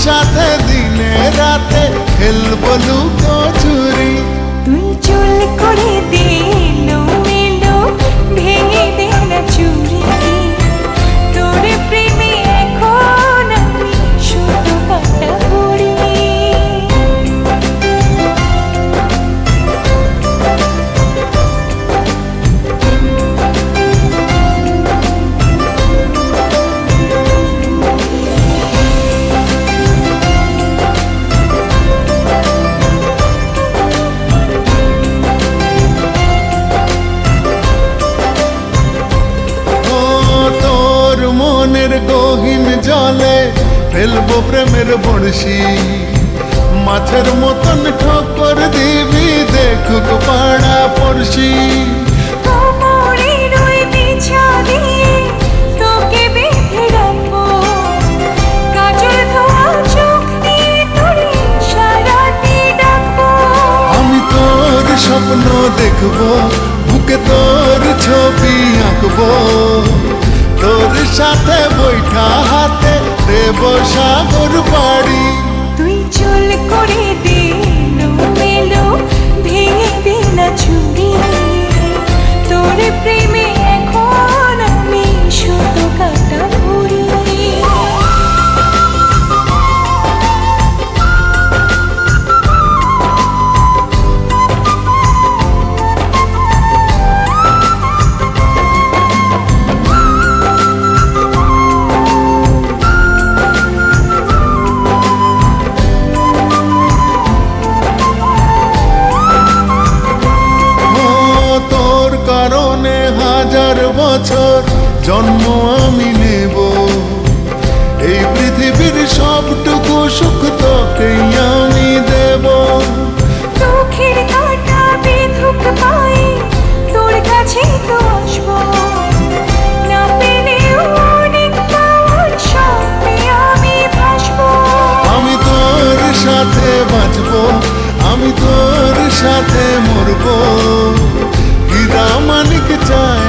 সাথে দিনে রাতে খেলবো লুকোচুরি। তুই চুল করে দে এলোমেলো, ভেঙে দে না চুড়ি। তোর প্রেমে এখন আমি শুধু কাটা পড়ি। মনের গহীন জলে ফেলবো প্রেমের বড়শি। মাছের মতন ঠক্কর দিবি দেখুক পাড়া পড়শি। কোমরের ওই বিছা দিয়ে তোকে বেঁধে রাখবো, কাজল ধোয়া চোখ দিয়ে তোর ইশারাতে ডাকবো। আমি তোর স্বপ্ন দেখবো, বুকে তোর ছবি আঁকবো। তোর সাথে বৈঠা হাতে দেব সাগর পাড়ি। তুই চুল করে দে এলোমেলো, ভেঙে দে না চুড়ি। তোর প্রেমে এখন আমি শুধু কাটা পড়ি। হাজার বছর জন্ম আমি নেব, এই পৃথিবীর সবটুকু সুখ তোকেই আমি দেব। চোখের কাঁটা বিধুক পায়ে তোর কাছে তো আসবো, না পেলেও অনেক পাওয়ার স্বপ্নে আমি ভাসবো। আমি তোর সাথে বাঁচবো, আমি তোর সাথে মরবো। হীরা মানিক চাই